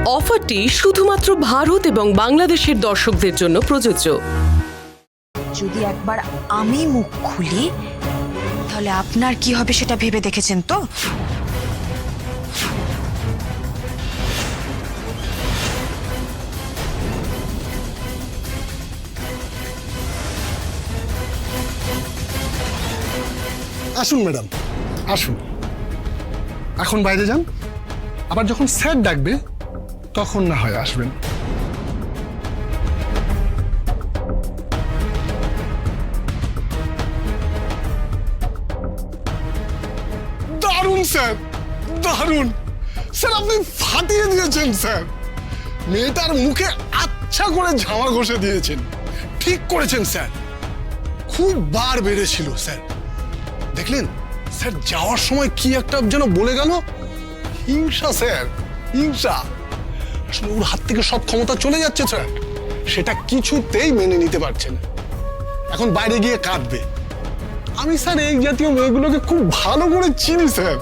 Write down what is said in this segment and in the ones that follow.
অফারটি শুধুমাত্র ভারত এবং বাংলাদেশের দর্শকদের জন্য প্রযোজ্য। যদি একবার আমি মুখ খুলি তাহলে আপনার কি হবে সেটা ভেবে দেখেছেন তো? আসুন ম্যাডাম, আসুন। এখন বাইরে যান, আবার যখন স্যার ডাকবে তখন না হয় আসবেন। দারুণ স্যার, দারুণ স্যার, আপনি ফাটিয়ে দিয়েছেন স্যার। মেয়েটার মুখে আচ্ছা করে ঝামা ঘষে দিয়েছেন। ঠিক করেছেন স্যার, খুব বার বেড়েছিল স্যার। দেখলেন স্যার যাওয়ার সময় কি একটা যেন বলে গেল, হিংসা স্যার, হিংসা। আসলে ওর হাত থেকে সব ক্ষমতা চলে যাচ্ছে স্যার, সেটা কিছুতেই মেনে নিতে পারছে না। এখন বাইরে গিয়ে কাঁদবে। আমি স্যার এই জাতীয় মেয়েগুলোকে খুব ভালো করে চিনি স্যার।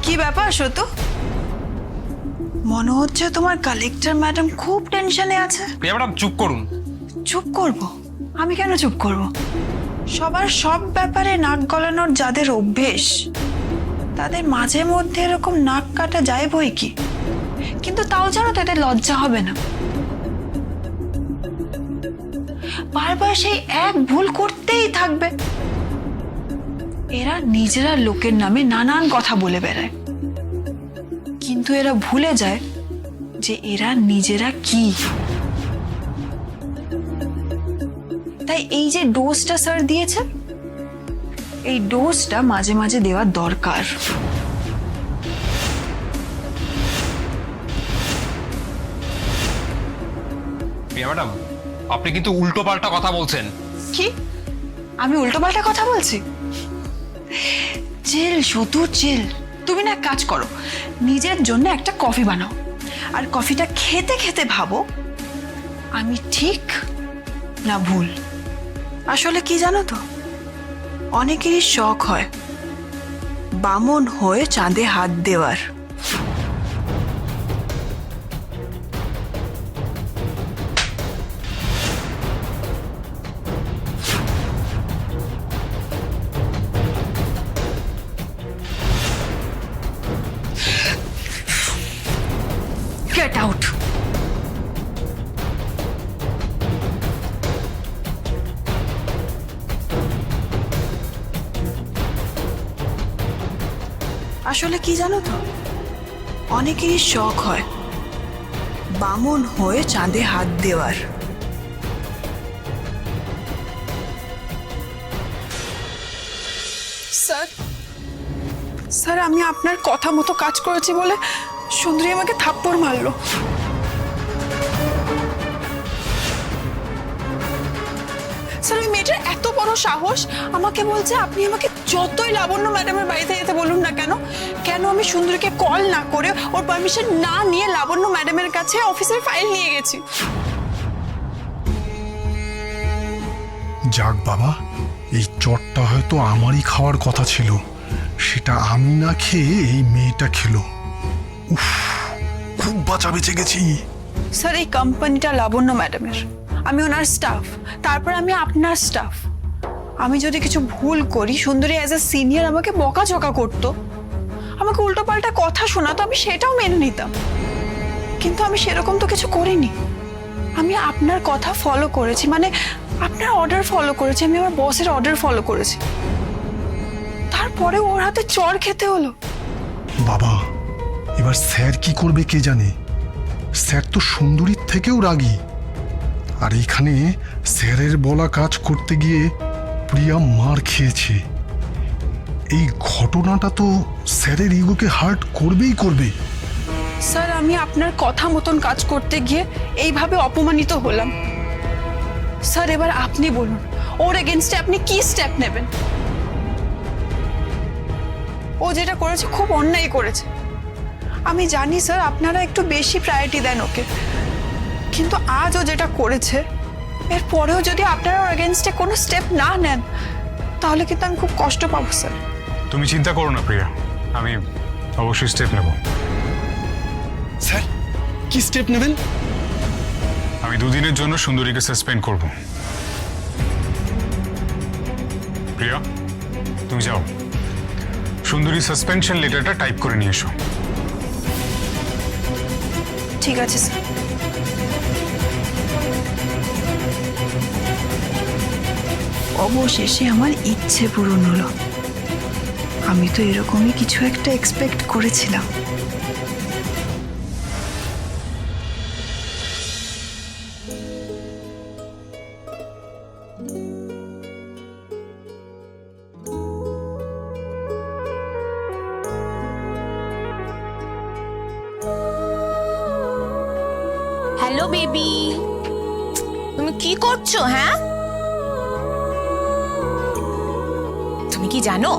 কি ব্যাপার সতু? মনে হচ্ছে তোমার কালেক্টর ম্যাডাম খুব টেনশনে আছে। প্রিয়া ম্যাডাম চুপ করুন। চুপ করব? আমি কেন চুপ করব? সবার সব ব্যাপারে নাক গলানোর যাদের অভ্যেস, তাদের মাঝে মধ্যে এরকম নাক কাটা যায় বই কি, কিন্তু তাও যেন তাদের লজ্জা হবে না। বারবার সেই এক ভুল করতেই থাকবে। এরা নিজেরা লোকের নামে নানান কথা বলে বেড়ায়, কিন্তু এরা ভুলে যায় যে এরা নিজেরা কি। তাই এই যে ডোজটা স্যার দিয়েছে, এই ডোজটা মাঝে মাঝে দেওয়া দরকার। প্রিয়া ম্যাডাম আপনি কিন্তু উল্টো পাল্টা কথা বলছেন। কি? আমি উল্টোপাল্টা কথা বলছি? চিল শুধু চিল। তুমি না এক কাজ করো, নিজের জন্য একটা কফি বানাও, আর কফিটা খেতে খেতে ভাবো আমি ঠিক না ভুল। আসলে কি জানো তো, অনেকেরই শখ হয় বামন হয়ে চাঁদে হাত দেওয়ার। Get out! আসলে কি জানো তো, অনেকেরই শখ হয় বামন হয়ে চাঁদে হাত দেওয়ার। স্যার, স্যার আমি আপনার কথা মতো কাজ করেছি বলে সুন্দরী আমাকে থাপ্পড় মারলো। স্যার ওই মেয়েটার এত বড় সাহস, আমাকে বলছে আপনি আমাকে যতই লাবণ্য ম্যাডামের বাড়িতে যেতে বলুন না কেন, কেন আমি সুন্দরীকে কল না করে ওর পারমিশন না নিয়ে লাবণ্য ম্যাডামের কাছে অফিসের ফাইল নিয়ে গেছি। যাক বাবা, এই চটটা হয়তো আমারই খাওয়ার কথা ছিল, সেটা আমি না খেয়ে এই মেয়েটা খেলো। উফ, খুব বাঁচা বেঁচে গেছি। স্যার এই কোম্পানিটা লাবণ্য ম্যাডামের, আমি ওনার স্টাফ, তারপর আমি আপনার স্টাফ। আমি যদি কিছু ভুল করি, সুন্দরী অ্যাজ এ সিনিয়র আমাকে বকাঝকা করতো, আমাকে উল্টোপাল্টা কথা শোনাতো, আমি সেটাও মেনে নিতাম। কিন্তু আমি সেরকম তো কিছু করিনি। আমি আপনার কথা ফলো করেছি, মানে আপনার অর্ডার ফলো করেছি, আমি আমার বসের অর্ডার ফলো করেছি। তারপরে ওর হাতে চড় খেতে হলো। বাবা, এবার স্যার কি করবে কে জানে। স্যার তো সুন্দরীর থেকেও রাগী, আর এখানে স্যারের বলা কাজ করতে গিয়ে প্রিয়া মার খেয়েছে। এই ঘটনাটা তো স্যারের ইগোকে হার্ট করবেই করবে। স্যার আমি আপনার কথা মতন কাজ করতে গিয়ে এইভাবে অপমানিত হলাম। স্যার এবার আপনি বলুন, ওর এগেইনস্টে আপনি কি স্টেপ নেবেন? ও যেটা করেছে খুব অন্যায় করেছে। আমি জানি স্যার আপনারা একটু বেশি প্রায়োরিটি দেন ওকে, কিন্তু আজ ও যেটা করেছে এরপরেও যদি আপনারা ওর এগেনস্টে কোনো স্টেপ না নেন তাহলে কিন্তু আমি খুব কষ্ট পাবো স্যার। তুমি চিন্তা করো না প্রিয়া, আমি অবশ্যই স্টেপ নেব। স্যার কি স্টেপ নেবেন? আমি 2 দিনের জন্য সুন্দরীকে সাসপেন্ড করব। প্রিয়া তুমি যাও, সুন্দরী সাসপেনশন লেটারটা টাইপ করে নিয়ে এসো। ঠিক আছে স্যার। অবশেষে আমার ইচ্ছে পূরণ হলো। আমি তো এরকমই কিছু একটা এক্সপেক্ট করেছিলাম। হ্যালো বেবি, তুমি কি করছো? হ্যাঁ, তুমি কি জানো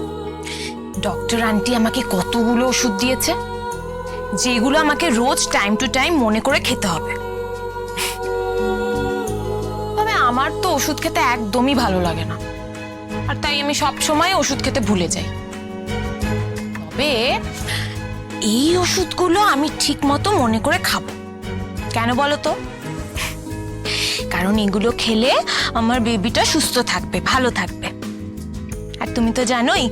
ডক্টর আন্টি আমাকে কতগুলো ওষুধ দিয়েছে, যেগুলো আমাকে রোজ টাইম টু টাইম মনে করে খেতে হবে। তবে আমার তো ওষুধ খেতে একদমই ভালো লাগে না, আর তাই আমি সব সময় ওষুধ খেতে ভুলে যাই। তবে এই ওষুধগুলো আমি ঠিক মতো মনে করে খাবো। কেন বলো তো? কারণ এগুলো খেলে আমার বেবিটা সুস্থ থাকবে, ভালো থাকবে। আর তুমি তো জানোই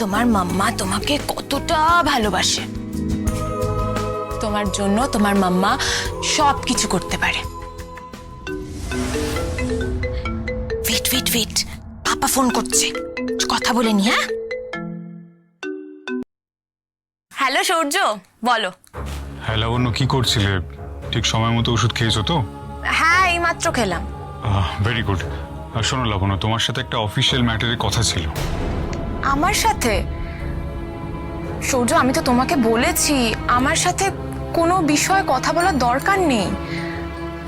তোমার মাম্মা তোমাকে কতটা ভালোবাসে। তোমার জন্য তোমার মাম্মা সব কিছু করতে পারে। ওয়েট ওয়েট ওয়েট, পাপা ফোন করছে, কথা বলে নি। হ্যাঁ, হ্যালো সূর্য, বলো। হ্যাঁ লাবণ্য, কি করছিলে? ঠিক সময় মতো ওষুধ খেয়েছো তো? হ্যাঁ, এই মাত্র খেলাম। Very good. শোনো লাবণ্য, তোমার সাথে একটা অফিসিয়াল ম্যাটারের কথা ছিল। আমার সাথে? সূর্য, আমি তো তোমাকে বলেছি আমার সাথে কোনো বিষয়ে কথা বলার দরকার নেই।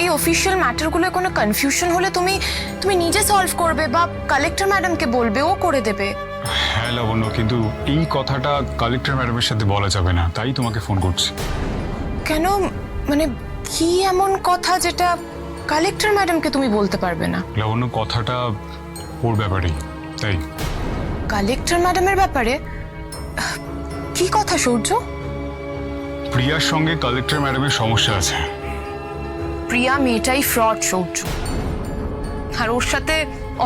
এই অফিসিয়াল ম্যাটারগুলো কোনো কনফিউশন হলে তুমি নিজে সলভ করবে বা কালেক্টর ম্যাডামকে বলবে, ও করে দেবে। হ্যাঁ লাবণ্য, কিন্তু এই কথাটা কালেক্টর ম্যাডামের সাথে বলা যাবে না, তাই তোমাকে ফোন করছি। কেন? মানে কি এমন কথা যেটা কালেক্টর ম্যাডামকে তুমি বলতে পারবে না? লাবণ্য, কথাটা ওর ব্যাপারেই, তাই। কালেক্টর ম্যাডামের ব্যাপারে? কি কথা সূর্য? প্রিয়ার সঙ্গে কালেক্টর ম্যাডামের সমস্যা আছে। প্রিয়া মেয়েটাই ফ্রড সূর্য, আর ওর সাথে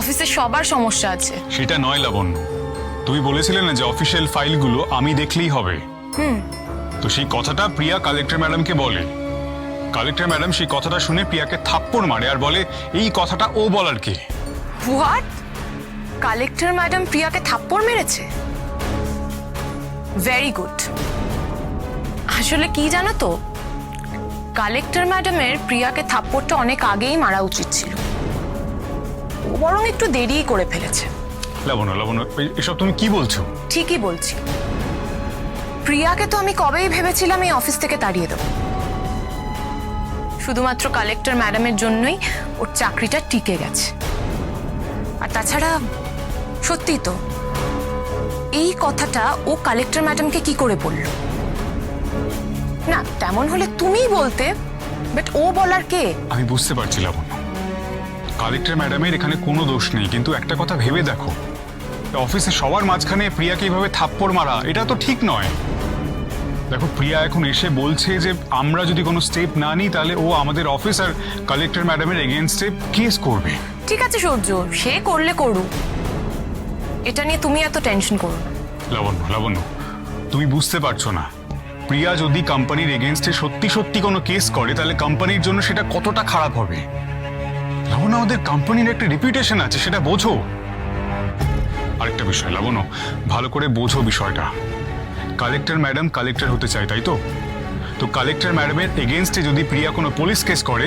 অফিসের সবার সমস্যা আছে। সেটা নয় লাবণ্য, তুমি বলেছিলে না যে অফিসিয়াল ফাইলগুলো আমি দেখলেই হবে। তো সেই কথাটা প্রিয়া কালেক্টর ম্যাডামকে বলে। কালেক্টর ম্যাডাম সেই কথাটা শুনে প্রিয়াকে থাপ্পড় মারে আর বলে এই কথাটা ও বলার কে। হোয়াট? কালেক্টর ম্যাডাম প্রিয়াকে থাপ্পড় মেরেছে? Very good. আসলে কি জানো তো, কালেক্টর ম্যাডামের প্রিয়াকে থাপ্পড়টা অনেক আগেই মারা উচিত ছিল, ও বরং একটু দেরি করে ফেলেছে। লাবণ্য লাবণ্য, এসব তুমি কি বলছো? ঠিকই বলছি। প্রিয়াকে তো আমি কবেই ভেবেছিলাম এই অফিস থেকে তাড়িয়ে দেব, শুধুমাত্র কালেক্টর ম্যাডামের জন্যই ওর চাকরিটা টিকে গেছে। আর তাছাড়া সত্যি তো, এই কথাটা ও কালেক্টর ম্যাডামকে কি করে বলল? না, তেমন হলে তুমিই বলতে, বাট ও বলার কে? আমি বুঝতে পারছি লাবণ্য, কালেক্টর ম্যাডামের এখানে কোনো দোষ নেই, কিন্তু একটা কথা ভেবে দেখো, অফিসে সবার মাঝখানে প্রিয়াকে এইভাবে থাপ্পড় মারা, এটা তো ঠিক নয়। দেখো, প্রিয়া এখন এসে বলছে যে আমরা যদি কোনো স্টেপ না নিই তাহলে ও আমাদের অফিস আর কালেক্টর ম্যাডামের এগেইনস্টে কেস করবে। ঠিক আছে সূর্য, সে করলে করুক, এটা নিয়ে তুমি এত টেনশন করো না। লাবণ্য লাবণ্য, তুমি বুঝতে পারছো না, প্রিয়া যদি কোম্পানির এগেইনস্টে সত্যি সত্যি কোনো কেস করে তাহলে কোম্পানির জন্য সেটা কতটা খারাপ হবে। লাবণ্য, আমাদের কোম্পানির একটা রেপুটেশন আছে, সেটা বোঝো। আরেকটা বিষয় লাবণ্য, ভালো করে বোঝো বিষয়টা। কালেক্টর ম্যাডাম কালেক্টর হতে চায়, তাই তো? তো কালেক্টর ম্যাডামের এগেইনস্টে যদি প্রিয়া কোনো পুলিশ কেস করে,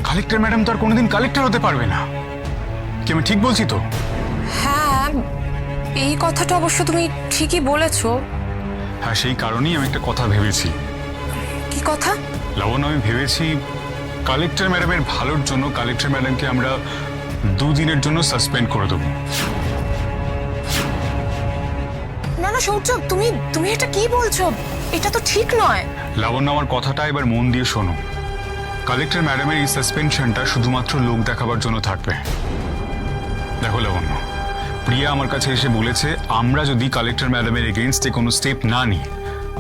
কালেক্টর ম্যাডাম তো আর কোনোদিন কালেক্টর হতে পারবে না। কি আমি ঠিক বলছি তো? হ্যাঁ, এই কথাটা অবশ্য তুমি ঠিকই বলেছো। হ্যাঁ, সেই কারণেই আমি একটা কথা ভেবেছি। কি কথা? লাবণ্য, আমি ভেবেছি কালেক্টর ম্যাডামের ভালোর জন্য কালেক্টর ম্যাডামকে আমরা 2 দিনের জন্য সাসপেন্ড করে দেবো। না না সূর্য, তুমি এটা কি বলছো? এটা তো ঠিক নয়। লাবণ্য, আমার কথাটা এবার মন দিয়ে শোনো। কালেক্টর ম্যাডামের এই সাসপেনশনটা শুধুমাত্র লোক দেখাবার জন্য থাকবে। দেখো লাবণ্য, প্রিয়া আমার কাছে এসে বলেছে আমরা যদি কালেক্টর ম্যাডামের এগেইনস্টে কোনো স্টেপ না নিই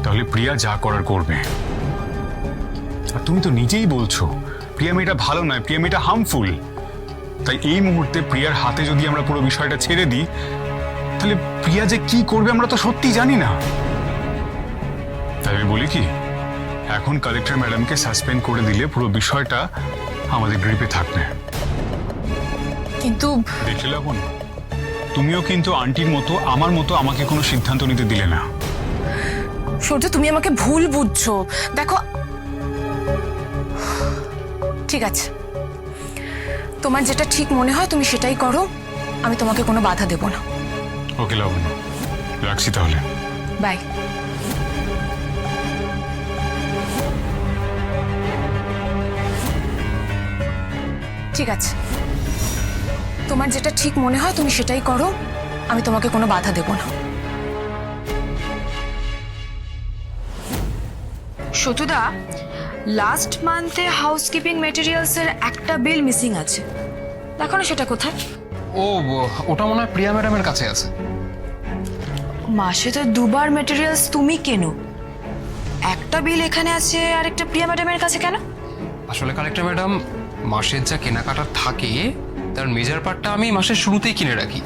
তাহলে প্রিয়া যা করার করবে। আর তুমি তো নিজেই বলছো প্রিয়া মেয়েটা ভালো নয়, প্রিয়া মেয়েটা হার্মফুল। তাই এই মুহূর্তে প্রিয়ার হাতে যদি আমরা পুরো বিষয়টা ছেড়ে দিই তাহলে প্রিয়া যে কি করবে আমরা তো সত্যি জানি না। তাই আমি বলি কি, এখন কালেক্টর ম্যাডামকে সাসপেন্ড করে দিলে পুরো বিষয়টা আমাদের গ্রিপে থাকবে। কিন্তু দেখলে লাবণ্য, তুমিও কিন্তু আন্টির মতো আমার মতো আমাকে কোনো সিদ্ধান্ত নিতে দিলে না। সূর্য, তুমি আমাকে ভুল বুঝছো। দেখো, ঠিক আছে, তোমার যেটা ঠিক মনে হয় তুমি সেটাই করো, আমি তোমাকে কোনো বাধা দেব না। ওকে লাবণ্য, রাখছি তাহলে। বাই। ঠিক আছে, তোমার যেটা ঠিক মনে হয় তুমি সেটাই করো, আমি তোমাকে কোনো বাধা দেব না। সতুদা, লাস্ট মান্থে হাউসকিপিং মেটেরিয়ালসের একটা বিল মিসিং আছে, দেখো না সেটা কোথায়? ওটা মনে হয় প্রিয়া ম্যাডামের কাছে আছে। মাসে তো দুবার মেটেরিয়ালস তুমি কেনো, একটা বিল এখানে আছে আর একটা প্রিয়া ম্যাডামের কাছে কেন? আসলে কালেক্টর ম্যাডাম, মাসের যা কেনাকাটা থাকে তার মেজর পার্টটা আমি মাসের শুরুতেই কিনে রাখি।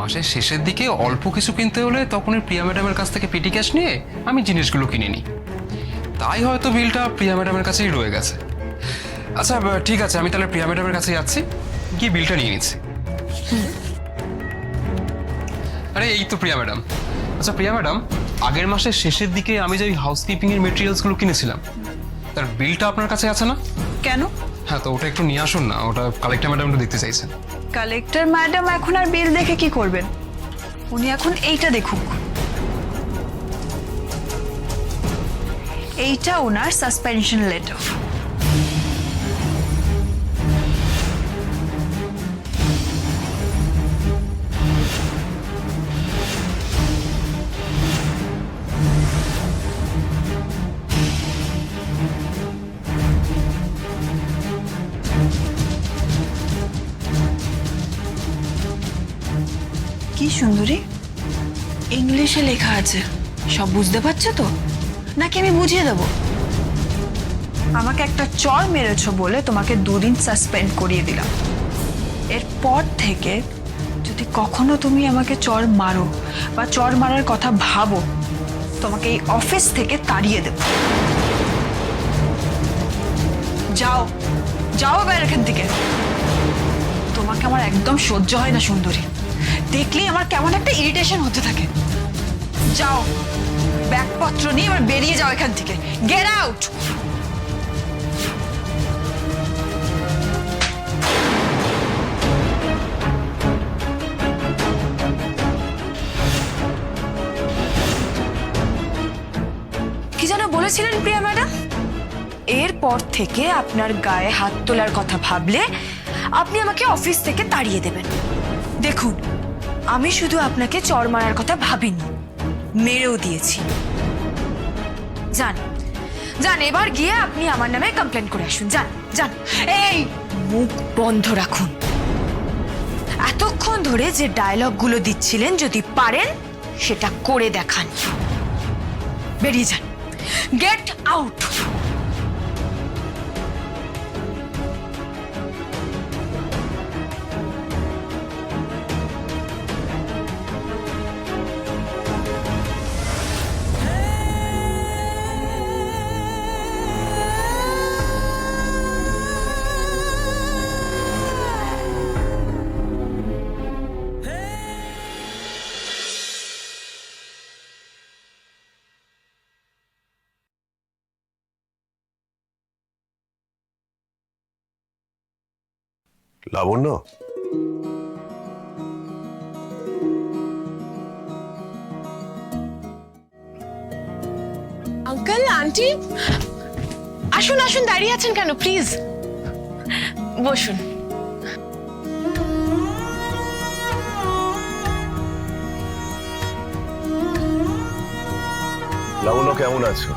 মাসের শেষের দিকে অল্প কিছু কিনতে হলে তখনই প্রিয়া ম্যাডামের কাছ থেকে পেটি ক্যাশ নিয়ে আমি জিনিসগুলো কিনে নিই। তাই হয়তো বিলটা প্রিয়া ম্যাডামের কাছেই রয়ে গেছে। আচ্ছা ঠিক আছে, আমি তাহলে প্রিয়া ম্যাডামের কাছে যাচ্ছি, গিয়ে বিলটা নিয়ে নিচ্ছি। আরে এই তো প্রিয়া ম্যাডাম। আচ্ছা প্রিয়া ম্যাডাম, আগের মাসের শেষের দিকে আমি যে হাউসকিপিং এর মেটেরিয়ালসগুলো কিনেছিলাম তার বিলটা আপনার কাছে আছে না? কেন? হ্যাঁ, তো ওটা একটু নিয়ে আসুন না, ওটা কালেক্টর ম্যাডাম একটু দেখতে চাইছেন। কালেক্টর ম্যাডাম এখন আর বিল দেখে কি করবেন? উনি এখন এইটা দেখুক। এইটা ওনার সাসপেনশন লেটার। কি সুন্দরী, ইংলিশে লেখা আছে, সব বুঝতে পারছো তো? নাকি আমি বুঝিয়ে দেবো? আমাকে একটা চর মেরেছো বলে তোমাকে 2 দিন সাসপেন্ড করিয়ে দিলাম। এরপর থেকে যদি কখনো তুমি আমাকে চর মারো বা চর মারার কথা ভাবো, তোমাকে এই অফিস থেকে তাড়িয়ে দেব। যাও যাও এবার এখান থেকে। তোমাকে আমার একদম সহ্য হয় না সুন্দরী, দেখলেই আমার কেমন একটা ইরিটেশন হতে থাকে। যাও, ব্যাগপত্র নিয়ে এবার বেরিয়ে যাও এখান থেকে। Get out. কি যেন বলেছিলেন প্রিয়া ম্যাডাম? এরপর থেকে আপনার গায়ে হাত তোলার কথা ভাবলে আপনি আমাকে অফিস থেকে তাড়িয়ে দেবেন। দেখুন, আমি শুধু আপনাকে চর মারার কথা ভাবিনি, মেরেও দিয়েছি। যান যান, এবার গিয়ে আপনি আমার নামে কমপ্লেন করে আসুন। যান যান। এই মুখ বন্ধ রাখুন। এতক্ষণ ধরে যে ডায়লগগুলো দিচ্ছিলেন যদি পারেন সেটা করে দেখান। বেরিয়ে যান। Get out. Labanya, uncle, aunty, আসুন আসুন, দাঁড়িয়ে আছেন কেন? প্লিজ বসুন। লাবণ্য কেমন আছো?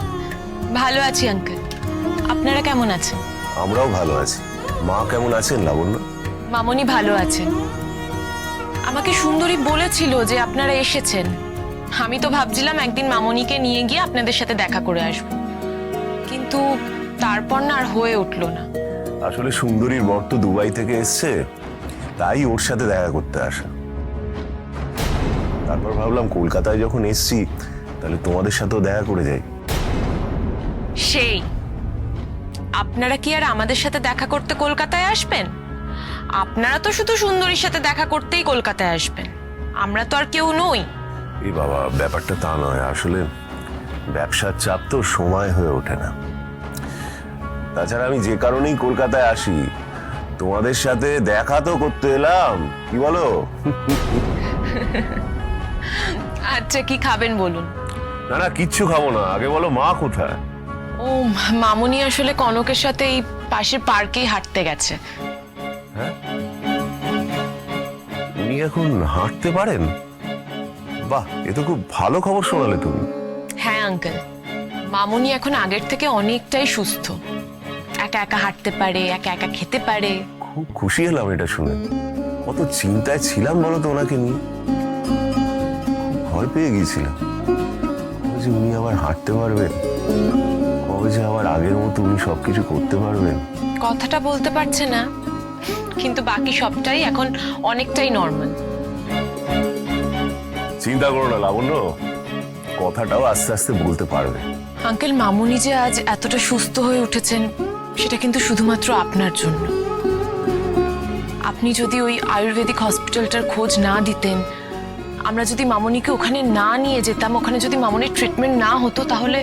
ভালো আছি আঙ্কেল, আপনারা কেমন আছেন? আমরাও ভালো আছি। মা কেমন আছেন লাবণ্য? মামনি ভালো আছেন। আমাকে সুন্দরী বলেছিল যে আপনারা এসেছেন। আমি তো ভাবছিলাম একদিন মামনিকে নিয়ে গিয়ে আপনাদের সাথে দেখা করে আসব, কিন্তু তারপর না আর হয়ে উঠলো না। আসলে সুন্দরীর বর তো দুবাই থেকে এসছে, তাই ওর সাথে দেখা করতে আসা। তারপর ভাবলাম কলকাতায় যখন এসছি তাহলে তোমাদের সাথেও দেখা করে যাই। সেই আপনারা কি আর আমাদের সাথে দেখা করতে কলকাতায় আসবেন? আপনারা তো শুধু সুন্দরীর সাথে দেখা করতেই কলকাতায় আসবেন, আমরা তো আর কেউ নই। এই বাবা, ব্যাপারটা তা নয়। আসলে ব্যবসার চাপ তো সময় হয়ে ওঠে না। তাছাড়া আমি যে কারণেই কলকাতায় আসি, তোমাদের সাথে দেখা তো করতে এলাম, কি বলো? আচ্ছা, কি খাবেন বলুন? না না, কিচ্ছু খাবো না। আগে বলো মা কোথায়? ও, মামনি আসলে কনকের সাথে এই পাশের পার্কেই হাঁটতে গেছে। উনি এখন হাঁটতে পারেন? বাহ, এ তো খুব ভালো খবর শোনালে তুমি। হ্যাঁ আঙ্কেল, মামনি এখন আগের থেকে অনেকটাই সুস্থ। একা একা হাঁটতে পারে, একা একা খেতে পারে। খুব খুশি হলাম এটা শুনে। কত চিন্তায় ছিলাম বলো তো ওনাকে নিয়ে। খুব ভয় পেয়ে গিয়েছিলাম যে উনি আবার হাঁটতে পারবেন, কবে যে আবার আগের মতো উনি সবকিছু করতে পারবেন। কথাটা বলতে পারছে না, কিন্তু বাকি সবটাই এখন অনেকটাই নর্মাল। চিন্তা করো না লাবণ্য, কথাটাও আস্তে আস্তে বলতে পারবে। আঙ্কেল, মামুনি যে আজ এতটা সুস্থ হয়ে উঠেছেন সেটা কিন্তু শুধুমাত্র আপনার জন্য। আপনি যদি ওই আয়ুর্বেদিক হসপিটালটার খোঁজ না দিতেন, আমরা যদি মামুনিকে ওখানে না নিয়ে যেতাম, ওখানে যদি মামুনির ট্রিটমেন্ট না হতো, তাহলে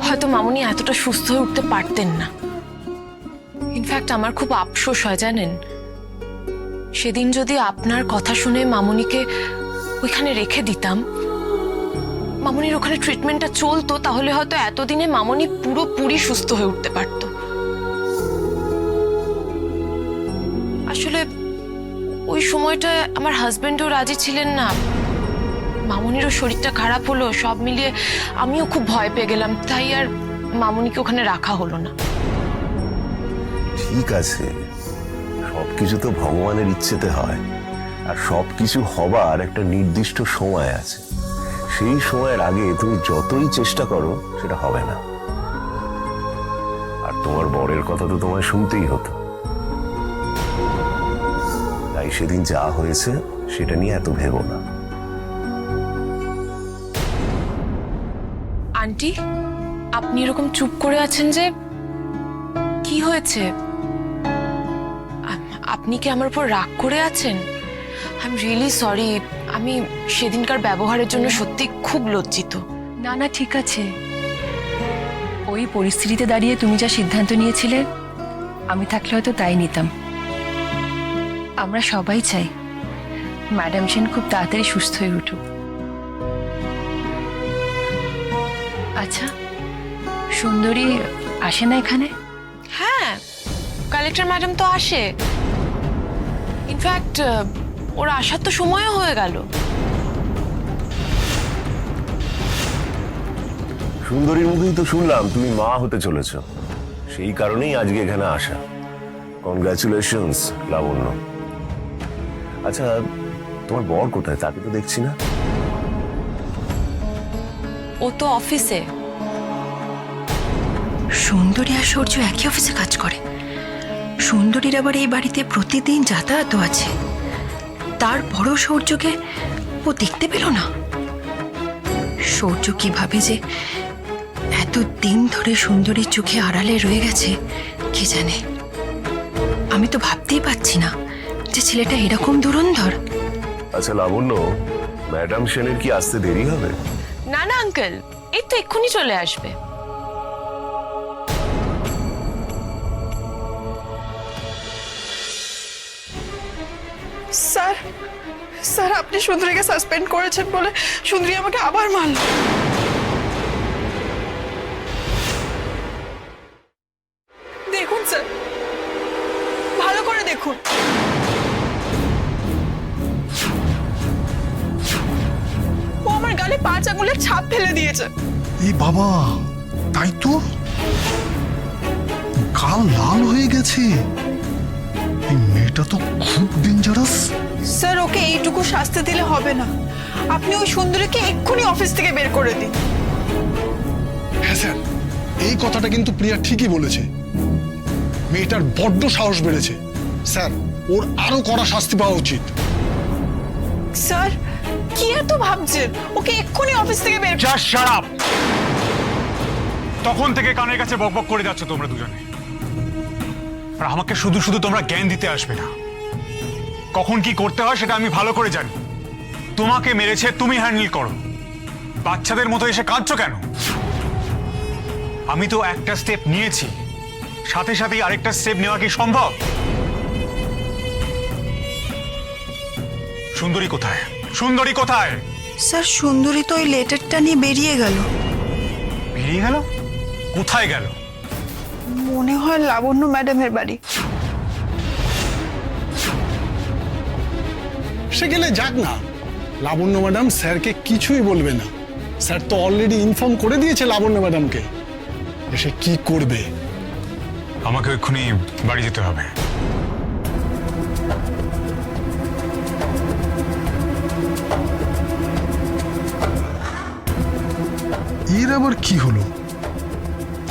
হয়তো মামুনি এতটা সুস্থ হয়ে উঠতে পারতেন না। ইনফ্যাক্ট আমার খুব আফসোস হয় জানেন, সেদিন যদি আপনার কথা শুনে মামুনিকে ওইখানে রেখে দিতাম, মামুনির ওখানে ট্রিটমেন্টটা চলতো, তাহলে হয়তো এতদিনে মামুনি পুরোপুরি সুস্থ হয়ে উঠতে পারত। আসলে ওই সময়টায় আমার হাজবেন্ডও রাজি ছিলেন না, মামুনিরও শরীরটা খারাপ হলো, সব মিলিয়ে আমিও খুব ভয় পেয়ে গেলাম, তাই আর মামুনিকে ওখানে রাখা হলো না। ঠিক আছে, সবকিছু তো ভগবানের ইচ্ছেতে হয়, আর সবকিছু হবার একটা নির্দিষ্ট সময় আছে। সেই সময়ের আগে তুমি যতই চেষ্টা করো সেটা হবে না। আর তোমার বরের কথা তো তোমায় শুনতেই হতো, তাই সেদিন যা হয়েছে সেটা নিয়ে এত ভেবো না। আন্টি, আপনি এরকম চুপ করে আছেন যে, কি হয়েছে? আপনি কি আমার উপর রাগ করে আছেন? আই এম রিয়েলি সরি, আমি সেদিনকার ব্যবহারের জন্য সত্যি খুব লজ্জিত। না না, ঠিক আছে। ওই পরিস্থিতিতে দাঁড়িয়ে তুমি যা সিদ্ধান্ত নিয়েছিলে, আমি থাকলে হয়তো তাই নিতাম। আমরা সবাই চাই ম্যাডাম সেন খুব তাড়াতাড়ি সুস্থ হয়ে উঠুক। আচ্ছা, সুন্দরী আসে না এখানে? হ্যাঁ, কালেক্টর ম্যাডাম তো আসে। ইনফ্যাক্ট ওর আসার তো সময়ও হয়ে গেল। সুন্দরীর মুখেই তো শুনলাম তুমি মা হতে চলেছ, সেই কারণেই আজকে এখানে আসা। কনগ্রাচুলেশনস লাবণ্য। আচ্ছা, তোমার বর কোথায়? তাকে তো দেখছি না। ও তো অফিসে। সুন্দরী আর সূর্য একই অফিসে কাজ করে। সুন্দরীর আবার এই বাড়িতে প্রতিদিন যাতায়াতও আছে, তারপরও সূর্যকে ও দেখতে পেল না। সূর্য কিভাবে যে এত দিন ধরে সুন্দরীর চোখে আড়ালে রয়ে গেছে কে জানে। আমি তো ভাবতেই পারছি না যে ছেলেটা এরকম ধুরন্ধর। আচ্ছা লাবণ্য, ম্যাডাম সেনের কি আসতে দেরি হবে? না না আঙ্কেল, এই তো এক্ষুনি চলে আসবে। স্যার, স্যার আপনি সুন্দরীকে সাসপেন্ড করেছেন বলে সুন্দরী আমাকে আবার মারল। দেখুন স্যার, ভালো করে দেখুন। ও আমার গালে 5 আঙুলের ছাপ ফেলে দিয়েছে। এই বাবা, তাই তো গাল লাল হয়ে গেছে। এই মেয়েটা তো খুব ডেঞ্জারাস। স্যার ওকে এইটুকু শাস্তি দিলে হবে না, আপনি ওই সুন্দরীকে এক্ষুনি অফিস থেকে বের করে দিন। হ্যাঁ স্যার, এই কথাটা কিন্তু প্রিয়া ঠিকই বলেছে। মেয়েটার বড্ড সাহস বেড়েছে। স্যার, ওর আরো কড়া শাস্তি পাওয়া উচিত। স্যার কি এত ভাবছেন, ওকে এক্ষুনি অফিস থেকে বের জাস্ট শাট আপ। তখন থেকে কানের কাছে বকবক করে যাচ্ছ তোমরা দুজনে, আর আমাকে শুধু শুধু তোমরা জ্ঞান দিতে আসবে না। কখন কি করতে হয় সেটা আমি ভালো করে জানি। তোমাকে মেরেছে, তুমি হ্যান্ডেল করো। বাচ্চাদের মতো এসে কাঁদছো কেন? আমি তো একটা স্টেপ নিয়েছি, সাথে সাথেই আরেকটা স্টেপ নেওয়া কি সম্ভব? সুন্দরী কোথায়? সুন্দরী কোথায়? স্যার সুন্দরী তো ওই লেটারটা নিয়ে বেরিয়ে গেল। বেরিয়ে গেল? কোথায় গেল? মনে হয় লাবণ্য ম্যাডামের বাড়ি। সে গেলে যাক না, লাবণ্য ম্যাডাম স্যারকে কিছুই বলবে না। স্যার তো অলরেডি ইনফর্ম করে দিয়েছে লাবণ্য ম্যাডামকে। সে কি করবে? আমাকে এক্ষুনি বাড়ি যেতে হবে। এর আবার কি হলো?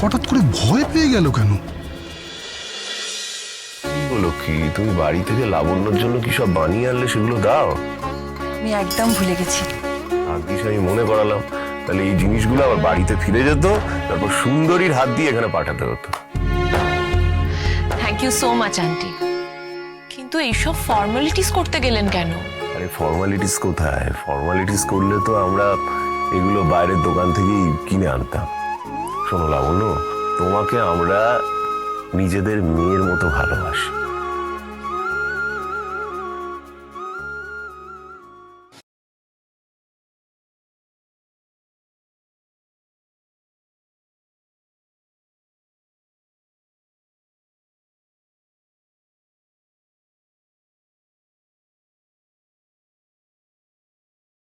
হঠাৎ করে ভয় পেয়ে গেল কেন? কি বলো কি, তুমি বাড়ি থেকে লাবণ্যর জন্য কি সব বানিয়ে আনলে সেগুলো দাও? আমি একদম ভুলে গেছি। আর কিছু আমি মনে করালাম, তাহলে এই জিনিসগুলো আবার বাড়িতে ফিরে যেত, তারপর সুন্দরীর হাত দিয়ে এখানে পাঠাতে হতো। Thank you so much aunty, কিন্তু এইসব ফর্মালিটিস করতে গেলেন কেন? আরে ফর্মালিটিস কোথায়? ফর্মালিটিস করলে তো আমরা এগুলো বাইরের দোকান থেকেই কিনে আনতাম। শোনো লাবণ্য, তোমাকে আমরা নিজেদের মেয়ের মতো ভালোবাসি।